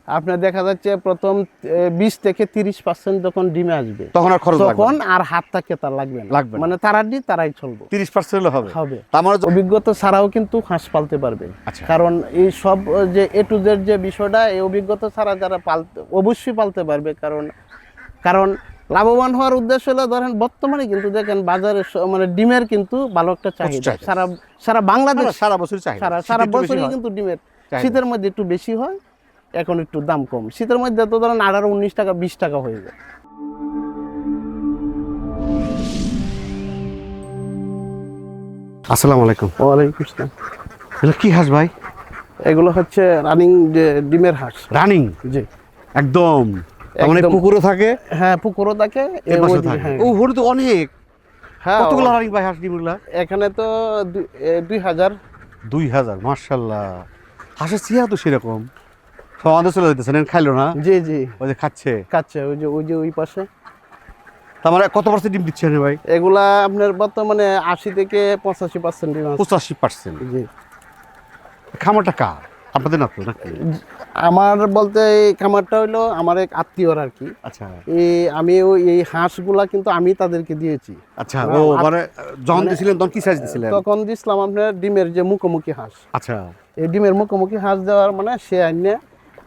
আপনার দেখা যাচ্ছে প্রথম 20 থেকে 30% যখন ডিমে আসবে তখন আর খরচ লাগবে না। তখন আর হাতটা কেতা লাগবে না, লাগবে না। মানে তারাই তারাই চলবে 30% হবে হবে। আমার অভিজ্ঞতা ছাড়াও কিন্তু হাঁস পালতে পারবে। আচ্ছা। কারণ এই সব যে এ টু জেড যে বিষয়টা, এই অভিজ্ঞতা ছাড়া যারা অবশ্যই পালতে পারবে। কারণ কারণ লাভবান হওয়ার উদ্দেশ্য হলো, ধরেন বর্তমানে কিন্তু দেখেন বাজারে মানে ডিমের কিন্তু ভালো একটা চাহিদা চাহিদা। সারা সারা বাংলাদেশ, সারা বছর চাই সারা বছরই কিন্তু ডিমের শীতের মধ্যে একটু বেশি হয়, এখন একটু দাম কম। শীতের মধ্যে তো ধরেন 18-19 টাকা 20 টাকা হয়ে যায়। আসসালামু আলাইকুম। ওয়ালাইকুম আসসালাম। এটা কি হাঁস ভাই? এগুলো হচ্ছে রানিং যে ডিমের হাঁস। রানিং? জি, একদম। তার মানে একদম। পুকুরও থাকে, হ্যাঁ পুকুরও থাকে, এ পাশে ওইদিকে, থাকে। হ্যাঁ। ও হরে তো অনেক। হ্যাঁ, কতগুলো রানিং ভাই হাঁস ডিমগুলা? এখানে তো 2000। 2000, মাশাআল্লাহ। হাঁসের চেহারা তো সেরকম। সব আমাদের চলে যেতেছে, খাইলো না? জি জি, ওই যে খাচ্ছে। কাচ্ছে ওই যে ওই পাশে। তার মানে কত পার্সেন্ট ডিম দিচ্ছে ভাই? এগুলা আপনার বর্তমানে 80 থেকে 85% ডিম আছে। 85%। জি। খামারটা কার? আপনাদের না তো নাকি? আমার বলতে এই খামারটা হইলো আমার এক আত্মীয়র আর কি। আচ্ছা আমি এই হাঁসগুলা কিন্তু আমি তাদেরকে দিয়েছি। আচ্ছা। ও মানে যখন দিছিলেন তখন কি সাইজ দিছিলেন? তখন দিছিলাম আপনার ডিমের যে মুখোমুখি হাঁস। আচ্ছা। এই ডিমের মুখোমুখি হাঁস দেওয়ার মানে সে আইনে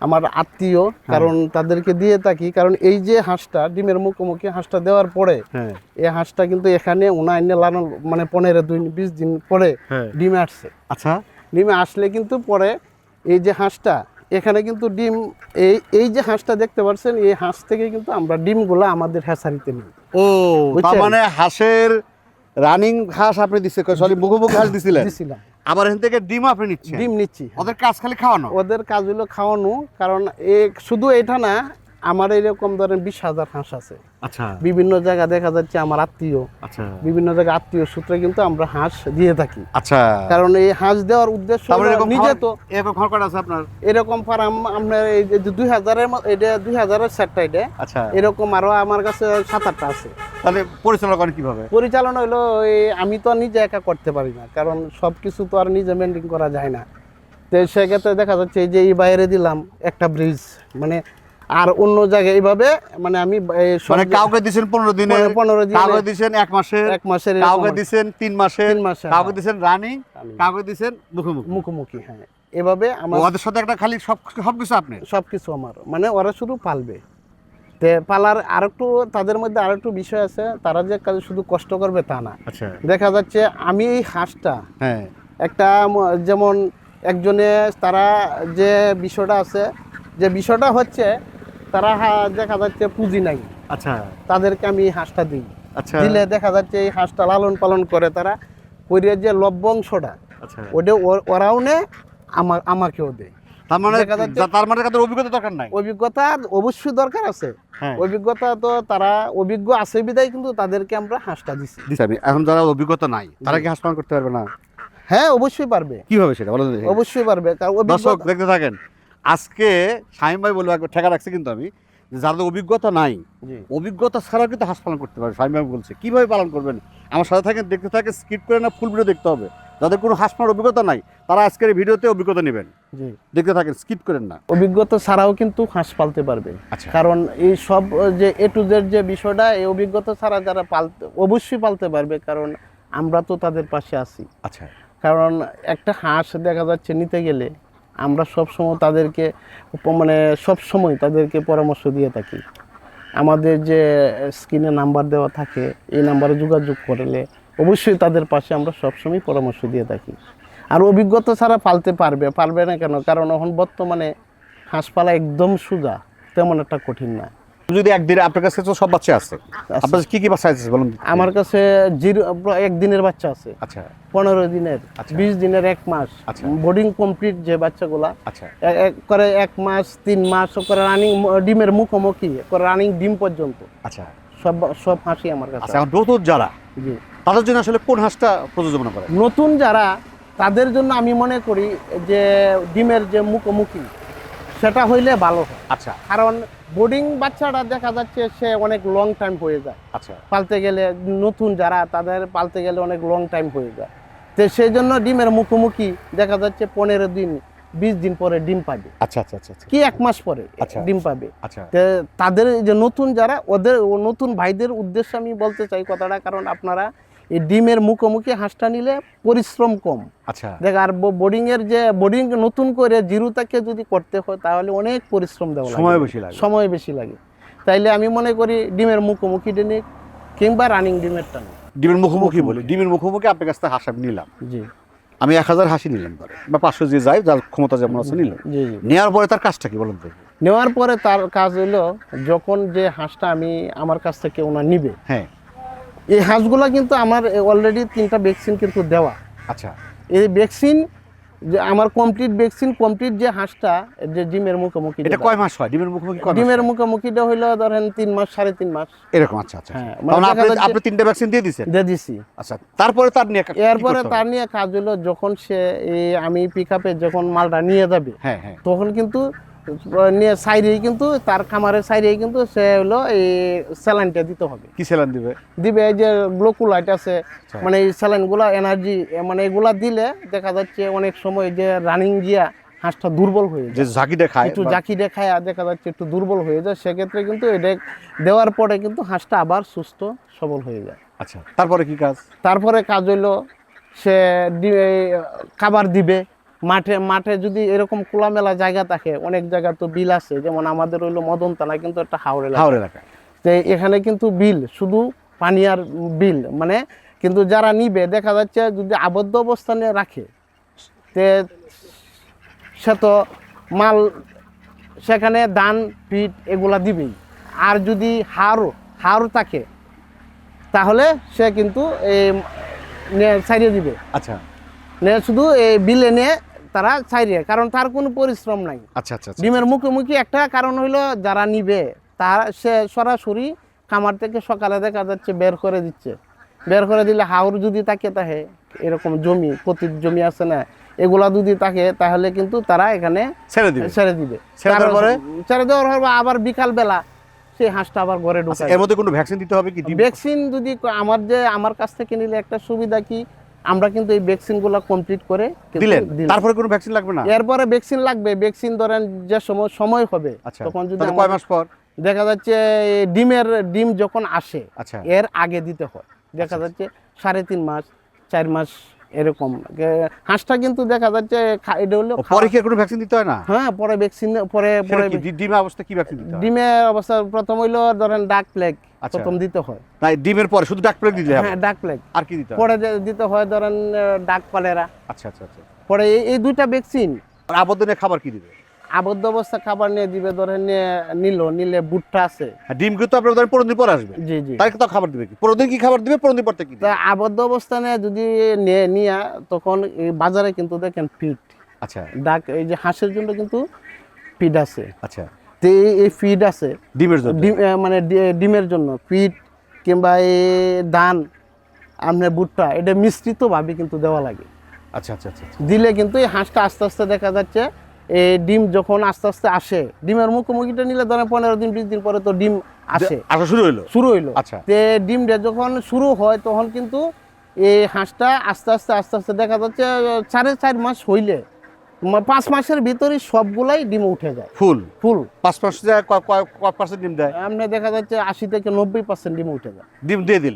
আমার আত্মীয়, কারণ তাদেরকে দিয়ে থাকি। কারণ এই যে হাঁসটা ডিমের মুখোমুখি হাঁসটা দেওয়ার পরে হ্যাঁ এই হাঁসটা কিন্তু এখানে ওনা আইনে লালন মানে 15-20 দিন পরে হ্যাঁ। ডিমে আসছে। আচ্ছা। ডিমে আসলে কিন্তু পরে এই যে হাঁসটা এখানে কিন্তু ডিম, এই যে হাঁসটা দেখতে পাচ্ছেন, এই হাঁস থেকে কিন্তু আমরা ডিমগুলো আমাদের হ্যাচারিতে নিই। ও তার বুঝছেন? মানে হাঁসের রানিং হাঁস আপনি দিচ্ছে, সরি মুখোমুখি হাঁস দিছিলেন, দিছিলাম, আবার এখান থেকে ডিম আপনি নিচ্ছেন? ডিম নিচ্ছি। ওদের কাজ খালি খাওয়ানো? ওদের কাজ হলো খাওয়ানো। কারণ শুধু এটা না, আমার এরকম ধরেন 20,000 হাঁস আছে। আচ্ছা বিভিন্ন জায়গা দেখা যাচ্ছে আমার আত্মীয়, আচ্ছা বিভিন্ন জায়গায় আত্মীয় সূত্রে কিন্তু আমরা হাঁস দিয়ে থাকি। আচ্ছা। কারণ এই হাঁস দেওয়ার উদ্দেশ্য তারপরে হলো এরকম নিজে তো এরকম ঘর করা আছে আপনার? এরকম ফার্ম আপনার এই যে 2000-এর এটা 2000-এর সেটটা, এটা আচ্ছা। এরকম আরো আমার কাছে 7-8টা আছে। তাহলে পরিচালনা করেন কিভাবে? পরিচালনা হলো আমি তো নিজে একা করতে পারি না, কারণ সব কিছু তো আর নিজে মেনটেন করা যায় না। তো সেক্ষেত্রে দেখা যাচ্ছে এই যে এই বাইরে দিলাম একটা ব্রিজ, মানে আর অন্য জায়গায় এইভাবে মানে আমি মানে কাউকে দিছেন 15 দিনে, 15 দিনে, কাউকে দিছেন 1 মাসে, 1 মাসের, কাউকে দিছেন 3 মাসে, 3 মাসে, কাউকে দিছেন রানিং, কাউকে দিছেন মুখোমুখি। মুখোমুখি। হ্যাঁ, এভাবে আমার ওদের সাথে একটা খালি সবকিছু আপনি? সবকিছু আমার, মানে ওরা শুধু পালবে। তে পালার আরেকটু তাদের মধ্যে আরেকটু বিষয় আছে, তারা যে কাজে শুধু কষ্ট করবে তা না। আচ্ছা। দেখা যাচ্ছে আমি এই হাঁসটা হ্যাঁ একটা যেমন একজনে তারা যে বিষয়টা আছে, যে বিষয়টা হচ্ছে তারা দেখা যাচ্ছে পুঁজি নাই, আচ্ছা তাদেরকে আমি এই হাঁসটা দিই। আচ্ছা দিলে দেখা যাচ্ছে এই হাঁসটা লালন পালন করে তারা, করে যে লভ্যাংশটা আচ্ছা। ওটা ওরাও নেয়, আমাকেও দেয়। তার মানে দেখা যাচ্ছে তাদের অভিজ্ঞতা দরকার নাই? অভিজ্ঞতা অবশ্যই দরকার আছে। হ্যাঁ। অভিজ্ঞতা তো তারা অভিজ্ঞ আছে বিদায় কিন্তু তাদেরকে আমরা হাঁসটা দিচ্ছি। এখন যারা অভিজ্ঞতা নাই তারা কি হাঁস পালন করতে পারবে না? হ্যাঁ অবশ্যই পারবে। কিভাবে সেটা বলেন? অবশ্যই পারবে, কারণ দর্শক অভিজ্ঞতা দেখতে থাকেন। আজকে শামীম ভাই বলবো, একবার ঠেকা রাখছি কিন্তু আমি, যে যাদের অভিজ্ঞতা নাই, জি। অভিজ্ঞতা ছাড়াও কিন্তু হাঁস পালন করতে পারবে। শামীম ভাই বলছে কিভাবে পালন করবেন, আমার সাথে থাকেন, দেখতে থাকেন, স্কিপ করে না, ফুল ভিডিও দেখতে হবে। যাদের কোনো হাঁস পালনের অভিজ্ঞতা নাই তারা আজকের এই ভিডিওতে অভিজ্ঞতা নেবেন। জি। দেখতে থাকেন, স্কিপ করেন না। অভিজ্ঞতা ছাড়াও কিন্তু হাঁস পালতে পারবে। আচ্ছা। কারণ এই সব যে এ টু জেড যে বিষয়টা, এই অভিজ্ঞতা ছাড়া যারা অবশ্যই পালতে পারবে, কারণ আমরা তো তাদের পাশে আছি। আচ্ছা। কারণ একটা হাঁস দেখা যাচ্ছে নিতে গেলে আমরা সবসময় তাদেরকে মানে সবসময় তাদেরকে পরামর্শ দিয়ে থাকি। আমাদের যে স্ক্রিনে নাম্বার দেওয়া থাকে, এই নাম্বারে যোগাযোগ করলে অবশ্যই তাদের পাশে আমরা সবসময় পরামর্শ দিয়ে থাকি। আর অভিজ্ঞতা ছাড়া পারবে না কেন? কারণ এখন বর্তমানে হাঁস পালা একদম সোজা, তেমন একটা কঠিন না। যদি একদিনে আপনার কাছে তো সব বাচ্চা আছে, আপনার কি কি বাচ্চা আছে বলুন? আমার কাছে একদিনের বাচ্চা আছে, আচ্ছা 15 দিনের, 20 দিনের, 1 মাস, আচ্ছা। বোর্ডিং কমপ্লিট যে বাচ্চাগুলা, আচ্ছা করে 1 মাস, 3 মাস করে রানিং ডিমের মুখোমুখি করে রানিং ডিম পর্যন্ত আচ্ছা। সব হাঁসই আমার কাছে। আচ্ছা, নতুন যারা, জি, তাদের জন্য আসলে কোন হাঁসটা প্রযোজনা করে? নতুন যারা, তাদের জন্য আমি মনে করি যে ডিমের যে মুখোমুখি সেটা হইলে ভালো হয়। আচ্ছা কারণ বোর্ডিং বাচ্চাটা দেখা যাচ্ছে সে অনেক লং টাইম হয়ে যায় আচ্ছা পালতে গেলে, নতুন যারা তাদের পালতে গেলে অনেক লং টাইম হয়ে যায়। তো সেই জন্য ডিমের মুখোমুখি দেখা যাচ্ছে 15 দিন 20 দিন পরে ডিম পাবে, আচ্ছা আচ্ছা আচ্ছা আচ্ছা কি 1 মাস পরে আচ্ছা। ডিম পাবে। আচ্ছা তো তাদের এই যে নতুন যারা নতুন ভাইদের উদ্দেশ্যে আমি বলতে চাই কথাটা, কারণ আপনারা এই ডিমের মুখোমুখি হাঁসটা নিলে পরিশ্রম কম। আচ্ছা দেখ আর বোর্ডিং নতুন করে জিরো থেকে যদি করতে হয় তাহলে অনেক পরিশ্রম দেওয়া লাগে, সময় বেশি লাগে। সময় বেশি লাগে। তাইলে আমি মনে করি ডিমের মুখোমুখি নিক কিংবা রানিং ডিমেরটা নিক। ডিমের মুখোমুখি বলি, ডিমের মুখোমুখি আপনার কাছ থেকে হাঁস আমি নিলাম, জি আমি 1000 হাঁসি নিলাম ধরে, বা 500 যে যায় যার ক্ষমতা যেমন আছে নিলাম, জি জি। নেওয়ার পরে তার কাজটা কি বলেন তো? নেওয়ার পরে তার কাজ হলো, যখন যে হাঁসটা আমি আমার কাছ থেকে ওনা নিবে, হ্যাঁ এই হাঁসগুলা কিন্তু আমার অলরেডি 3টা ভ্যাকসিন কিন্তু দেওয়া। আচ্ছা এই ভ্যাকসিন যে আমার কমপ্লিট যে হাঁসটা যে ডিমের মুখোমুখি এটা কয় মাস হয় ডিমের মুখোমুখি? কয় মাস ডিমের হয়? মুখোমুখিটা হইলো ধরেন 3 মাস 3.5 মাস এরকম আচ্ছা আচ্ছা। হ্যাঁ, তাহলে মানে আপনি দেখা যাচ্ছে- আপনি 3টে ভ্যাকসিন দিয়ে দিয়েছেন? দিয়ে দিছি। আচ্ছা তারপরে তার নিয়ে কি এরপরে করতে তার হবে? নিয়ে কাজ হলো, যখন সে আমি পিক আপে যখন মালটা নিয়ে যাবে হ্যাঁ হ্যাঁ তখন কিন্তু নিয়ে সাইডেই কিন্তু তার খামারের সাইডেই কিন্তু সে হলো এই স্যালাইনটা দিতে হবে। কি স্যালাইন দিবে? দিবে এই যে গ্লুকোলাইট আছে, আচ্ছা। মানে এই স্যালাইনগুলো এনার্জি, মানে এগুলা দিলে দেখা যাচ্ছে অনেক সময় যে রানিং গিয়া হাঁসটা দুর্বল হয়ে যে যায়, ঝাঁকি দেখায় একটু জাকি দেখায় দেখা যাচ্ছে একটু দুর্বল হয়ে যায়, সেক্ষেত্রে কিন্তু এটা দেওয়ার পরে কিন্তু হাঁসটা আবার সুস্থ সবল হয়ে যায়। আচ্ছা তারপরে কি কাজ? তারপরে কাজ হইলো সে খাবার দিবে। মাঠে যদি এরকম খোলামেলা জায়গা থাকে, অনেক জায়গা তো বিল আছে, যেমন আমাদের হইলো মদনতলা কিন্তু একটা হাওর হাওর এলাকা, এলাকায় তো এখানে কিন্তু বিল শুধু পানি আর বিল, মানে কিন্তু যারা নিবে দেখা যাচ্ছে যদি আবদ্ধ অবস্থানে রাখে তে সে তো মাল সেখানে ধান পিট এগুলা দিবেই। আর যদি হাড় থাকে তাহলে সে কিন্তু ছাইড়ে দিবে, আচ্ছা শুধু এই বিলে নিয়ে তারা ছাইড়ে, কারণ তার কোনো পরিশ্রম নাই। আচ্ছা আচ্ছা আচ্ছা। ডিমের মুখোমুখি একটা কারণ হইলো যারা নিবে তার সে সরাসরি খামার থেকে সকালে দেখা যাচ্ছে বের করে দিচ্ছে, বের করে দিলে হাওর যদি থাকে এরকম জমি পতিত জমি আছে না, এগুলা যদি থাকে তাহলে কিন্তু তারা এখানে ছেড়ে দিবে। ছেড়ে দিবে। ছেড়ে দেওয়ার পরে? ছেড়ে দেওয়ার পর আবার বিকাল বেলা সেই হাঁসটা আবার ঘরে আচ্ছা, ঢুকায়। এর মধ্যে কোনো ভ্যাকসিন দিতে হবে কি? ভ্যাকসিন যদি আমার কাছ থেকে নিলে একটা সুবিধা কি, আমরা কিন্তু এই ভ্যাকসিনগুলো কমপ্লিট করে কিন্তু দিলেন, দিলাম। তারপরে কোনো ভ্যাকসিন লাগবে না? এরপরে ভ্যাকসিন লাগবে, ভ্যাকসিন ধরেন যে সময় হবে আচ্ছা তখন যদি তাহলে কয় মাস পর? দেখা যাচ্ছে ডিম যখন আসে আচ্ছা এর আগে দিতে হয়, দেখা যাচ্ছে 3.5 মাস 4 মাস এরকম। হাঁসটা কিন্তু দেখা যাচ্ছে এটা হলো পরে কি কোনো ভ্যাকসিন দিতে হয় না? হ্যাঁ, পরে ভ্যাকসিন পরে ডিমের অবস্থা কি ভ্যাকসিন দিতে হয়? ডিমের অবস্থা প্রথম হইলো ধরেন ডাক প্লেগ আচ্ছা। প্রথম দিতে হয়। তাই ডিমের পরে শুধু ডাক প্লেগ দিতে হবে? হ্যাঁ, ডাক প্লেগ। আর কি দিতে হয়? পরে দিতে হয় ধরেন ডাক কলেরা। আচ্ছা আচ্ছা আচ্ছা। পরে এই 2টা ভ্যাকসিন। আর আবদ্ধনে খাবার কি দিবে? আবদ্ধ অবস্থা খাবার নিয়ে দিবে, ধরেন নিলে ভুট্টা আছে। হ্যাঁ, ডিম কিন্তু আপনার ধরেন 15 দিন পর আসবে, জি জি। তাই তো খাবার দিবে কি? 15 দিন কি খাবার দিবে? 15 দিন পর থেকে কি দিবে? তা আবদ্ধ অবস্থানে যদি নিয়ে তখন এই বাজারে কিন্তু দেখেন ফিড আচ্ছা এই যে হাঁসের জন্য কিন্তু ফিড আছে। আচ্ছা তো এই ফিড আছে ডিমের জন্য? মানে ডিমের জন্য ফিড কিংবা এই ধান আপনার ভুট্টা এটা মিশ্রিতভাবে কিন্তু দেওয়া লাগে। আচ্ছা আচ্ছা আচ্ছা আচ্ছা। দিলে কিন্তু এই হাঁসটা আস্তে আস্তে দেখা যাচ্ছে এই ডিম যখন আস্তে আস্তে আসে, ডিমের মুখোমুখিটা নিলে ধরেন 15 দিন 20 দিন পরে তো ডিম আসে, আসা শুরু হলো। আচ্ছা, তে ডিমটা যখন শুরু হয় তখন কিন্তু এই হাঁসটা আস্তে আস্তে দেখা যাচ্ছে 4.5 মাস হইলে 5 মাসের ভিতরে সবগুলাই ডিম উঠে যায় ফুল। 5 মাস যায় কয় পার্সেন্ট ডিম দেয়? আপনি দেখা যাচ্ছে 80 থেকে 90% ডিম উঠে যায়। ডিম দিয়ে দিল?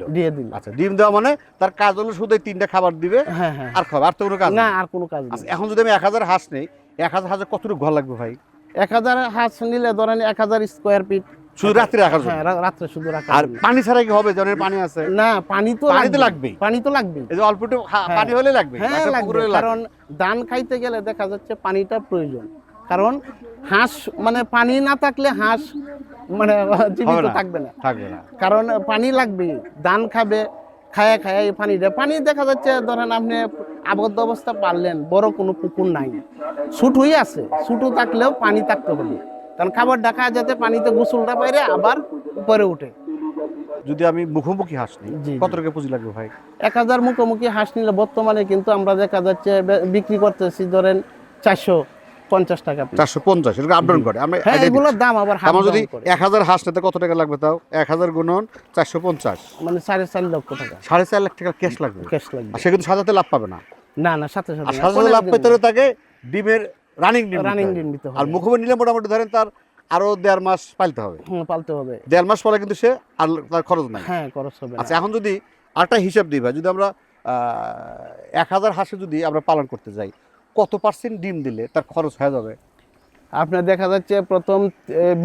আচ্ছা, ডিম দেওয়া মানে তার কাজ হলো শুধু 3টা খাবার দিবে, হ্যাঁ হ্যাঁ, আর খাবার, আর তো কোনো কাজ না, নেই। আর কোনো কাজ নেই। আচ্ছা, এখন যদি আমি 1000 হাঁস নেই, 1000 হাঁসে কতটুকু ঘর লাগবে ভাই? 1000 হাঁস নিলে ধরেন 1000 স্কোয়ার ফিট শুধু রাত্রে রাখার জন্য? হ্যাঁ, রাত্রে শুধু রাখা। আর পানি ছাড়া কি হবে? জনের পানি আছে না, পানি তো লাগবেই। পানি তো লাগবেই। এই যে অল্প একটু পানি হলে লাগবে? হ্যাঁ, একটা লাগবে, পুকুরে লাগবে? কারণ ধান খাইতে গেলে দেখা যাচ্ছে পানিটা প্রয়োজন, কারণ হাঁস মানে পানি না থাকলে হাঁস মানে জীবিত থাকবে না, কারণ পানি লাগবে। ধান খাবে, খায়া এই পানি দেখা যাচ্ছে ধরেন আপনি আবদ্ধ অবস্থা পারলেন, বড় কোনো পুকুর নাই, ছুটুই আছে, ছুটু থাকলেও পানি থাকতে হবে, কারণ খাবার ঢাকা যাতে পানিতে গোসলটা বাইরে আবার উপরে উঠে। যদি আমি মুখোমুখি হাঁস নিই, জি, কত টাকা পুঁজি লাগবে ভাই? 1000 মুখোমুখি হাঁস নিলে বর্তমানে কিন্তু আমরা দেখা যাচ্ছে বিক্রি করতেছি ধরেন 450 টাকা। 450 এরকম আপ ডাউন করে? হ্যাঁ, এগুলোর দাম আবার আমার যদি 1000 হাঁস নিতে কত টাকা লাগবে? তাও 1000 গুণন 450 মানে 4.5 লক্ষ টাকা। 4.5 লাখ টাকা ক্যাশ লাগবে। ক্যাশ লাগবে। আর সে কিন্তু সাজাতে লাভ পাবে না। না, সাথে আর সাজাতে লাভ পেতে হলে তাকে ডিমের রানিং ডিম রানিং ডিম দিতে আর হবে। মুখোমুখি নিলে মোটামুটি ধরেন তার আরো 1.5 মাস পালতে হবে। পালতে হবে। 1.5 মাস পরে কিন্তু সে আর তার খরচ নাই। হ্যাঁ, খরচ হবে না। আচ্ছা, এখন যদি আরেকটা হিসাব দিই ভাই, যদি আমরা 1000 হাঁসে যদি আমরা পালন করতে যাই, কত পার্সেন্ট ডিম দিলে তার খরচ হয়ে যাবে? আপনার দেখা যাচ্ছে প্রথম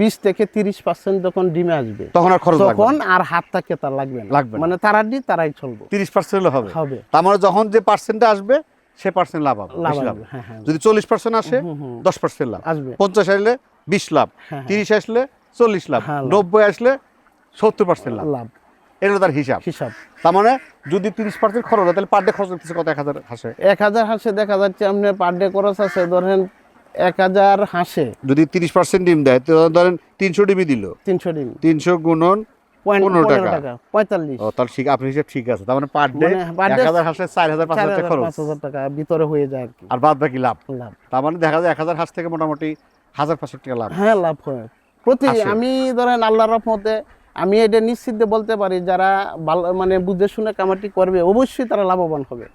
20 থেকে 30% যখন ডিমে আসবে তখন আর খরচ লাগবে তখন না। আর হাত থাকে তার লাগবে না। লাগবে না। মানে তারাই তারাই চলবে 30% হবে। হবে তার মানে যখন যে পার্সেন্টে আসবে সে পার্সেন্ট লাভ হবে, লাভ বেশি লাভ। আসবে। হ্যাঁ, হ্যাঁ, যদি 40% আসে হুম, হুম, 10% লাভ, আসবে। 50 আসলে 20 লাভ, হ্যাঁ, 30 আসলে 40 লাভ, হ্যাঁ, লাভ। 90 আসলে 70% লাভ। লাভ এটা তার হিসাব। হিসাব। তার মানে যদি 30% খরচ হয় তাহলে পার ডে খরচ হচ্ছে কত? 1000 হাঁসে 1000 হাঁসে দেখা যাচ্ছে আপনার পার ডে খরচ আছে ধরেন 1000 হাঁসে যদি 30% ডিম দেয় তো ধরেন 300 ডিমই দিল, 300 ডিম 300 গুণন 15 টাকা। 45 ও তাহলে ঠিক, আপনি হিসাব ঠিক আছে। তার মানে পার ডে মানে per day 1000 হাঁসে 4000 5000 টাকা খরচ 5000 টাকা ভিতরে হয়ে যায় আর কি আর বাদ বাকি লাভ। লাভ। তার মানে দেখা যায় 1000 হাঁস থেকে মোটামুটি 1500 টাকা লাভ। হ্যাঁ, লাভ হয় প্রতি। আসে। আমি ধরেন আল্লাহর রহমতে আমি এটা নিশ্চিত দিয়ে বলতে পারি যারা ভালো মানে বুঝে শুনে কামাটি করবে অবশ্যই তারা লাভবান হবে।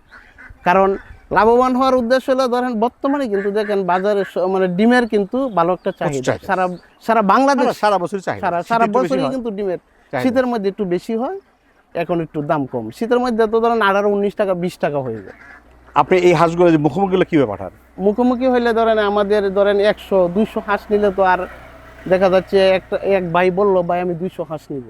কারণ লাভবান হওয়ার উদ্দেশ্য হলো ধরেন বর্তমানে কিন্তু দেখেন বাজারে মানে ডিমের কিন্তু ভালো একটা চাহিদা চাহিদা। সারা সারা বাংলাদেশ সারা বছর চাহিদা, সারা শীতে একটু বেশি বছরই হয়। কিন্তু ডিমের। চাহিদা। শীতের মধ্যে একটু বেশি হয়, এখন একটু দাম কম। শীতের মধ্যে তো ধরেন 18-19 টাকা 20 টাকা হয়ে যায়। আপনি এই হাঁসগুলো যে মুখোমুখিগুলো কিভাবে পাঠান? মুখোমুখি হইলে ধরেন আমাদের ধরেন 100-200 হাঁস নিলে তো আর দেখা যাচ্ছে এক ভাই বললো ভাই আমি 200 হাঁস নিব,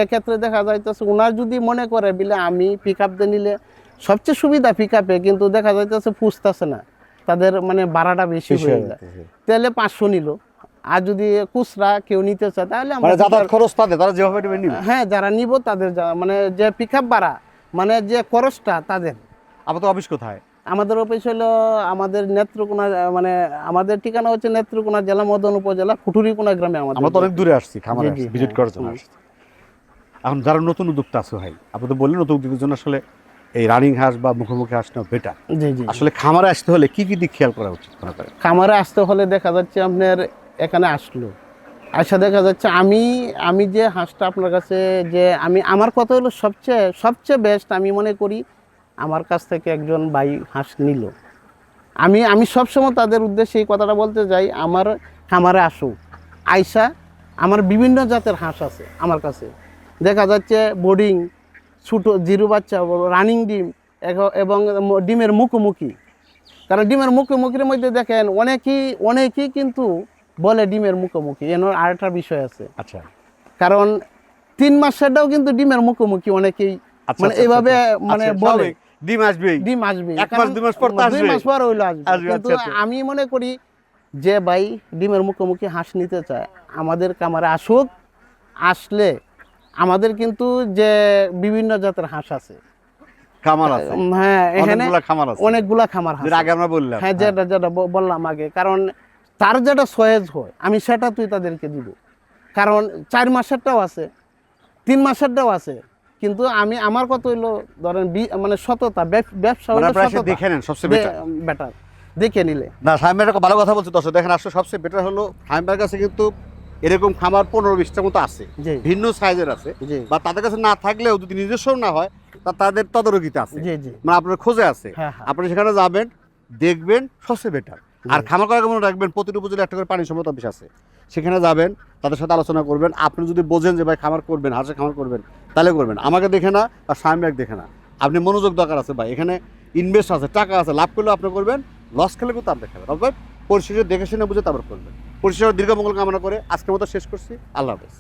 এক্ষেত্রে দেখা যাইতেছে ওনার যদি মনে করে বিলে আমি পিক আপ দিয়ে নিলে সবচেয়ে সুবিধা পিক আপে, কিন্তু দেখা যাইতেছে পুষতেছে না, তাদের মানে ভাড়াটা বেশি হয়ে যায়, তাহলে 500 নিল। আর যদি খুচরা কেউ নিতে চায় তাহলে মানে যাতায়াত খরচ তাদের, তারা যেভাবে নিবে। হ্যাঁ, যারা নিব তাদের মানে যে পিক আপ ভাড়া মানে যে খরচটা তাদের। আপনার অফিস কোথায়? আমাদের অফিস হলো আমাদের নেত্রকোনা, মানে আমাদের ঠিকানা হচ্ছে নেত্রকোনা জেলা মদন উপজেলা ফুটুরিকোনা গ্রামে আমাদের। আমরা তো অনেক দূরে আসছি, খামারে জি, জি, ভিজিট হ্যাঁ, করার জন্য আসছি। এখন যারা নতুন উদ্যোক্তা আছে ভাই, আপনি তো বললেন নতুন উদ্যোগের জন্য আসলে এই রানিং হাঁস বা মুখোমুখি হাঁস নেওয়া বেটার। জি জি। আসলে খামারে আসতে হলে কি কি দিক খেয়াল করা উচিত মনে করেন? খামারে আসতে হলে দেখা যাচ্ছে আপনার এখানে আসলো আচ্ছা দেখা যাচ্ছে আমি যে হাঁসটা আপনার কাছে যে আমার কথা হলো সবচেয়ে বেস্ট আমি মনে করি আমার কাছ থেকে একজন ভাই হাঁস নিল, আমি সবসময় তাদের উদ্দেশ্যে এই কথাটা বলতে যাই, আমার খামারে আসুক, আইসা আমার বিভিন্ন জাতের হাঁস আছে আমার কাছে। দেখা যাচ্ছে বোর্ডিং, ছোটো জিরো বাচ্চা, রানিং ডিম এবং ডিমের মুখোমুখি। কারণ ডিমের মুখোমুখির মধ্যে দেখেন অনেকেই কিন্তু বলে ডিমের মুখোমুখি, এর আরেকটা বিষয় আছে। আচ্ছা, কারণ 3 মাসেরটাও কিন্তু ডিমের মুখোমুখি অনেকেই মানে এইভাবে মানে বলে ডিম আসবেই, ডিম আসবে 1 মাস 2 মাস পর তো 2 আসবে। মাস পর হইলো আসবে। আসবে, কিন্তু আচ্ছা, আচ্ছা। আমি মনে করি যে ভাই ডিমের মুখোমুখি হাঁস নিতে চায় আমাদের খামারে আসুক, আসলে আমাদের কিন্তু যে বিভিন্ন জাতের হাঁস আছে, খামার আছে, হ্যাঁ এখানে অনেকগুলা খামার আছে, অনেকগুলা খামার যেটা আছে। আগে আমরা বললাম। হ্যাঁ, যেটা বললাম আগে, কারণ তার যেটা সয়েজ হয় আমি সেটা তুই তাদেরকে দিব। কারণ 4 মাসেরটাও আছে, 3 মাসেরটাও আছে, কিন্তু আমার কথা হইলো ধরেন মানে সততা, ব্যবসা মানে হইলো আপনারা এসে সততা। দেখে নেন সবচেয়ে বেটার। বেটার দেখে নিলে। না, শাহিম ভাই একটা ভালো কথা বলছে দর্শক, দেখেন আসলে সবচেয়ে বেটার হলো শাহিম ভাইয়ের কাছে কিন্তু এরকম খামার 15-20টার মতো আছে, জি ভিন্ন সাইজের আছে, জি বা তাদের কাছে না থাকলেও যদি নিজস্ব না হয় তাদের তদারকিতে আছে, জি জি। মানে আপনার খোঁজে আছে। হ্যাঁ হ্যাঁ আপনি সেখানে যাবেন, দেখবেন, সবচেয়ে বেটার। আর খামার করার মনে রাখবেন প্রতিটি উপজেলায় একটা করে পানি সম্পদ অফিস আছে, সেখানে যাবেন, তাদের সাথে আলোচনা করবেন। আপনি যদি বোঝেন যে ভাই খামার করবেন, হাঁসের খামার করবেন, তাহলে করবেন, আমাকে দেখে না আর শাহিম ভাই দেখে না। আপনি মনোযোগ দরকার আছে ভাই, এখানে ইনভেস্ট আছে, টাকা আছে, লাভ করলেও আপনি করবেন, লস খেলে কিন্তু আপনি খাবেন। তবে পরিশেষে দেখে শুনে বুঝে তারপর করবেন। পরিশেষে দীর্ঘ মঙ্গল কামনা করে আজকের মতো শেষ করছি। আল্লাহ হাফেজ।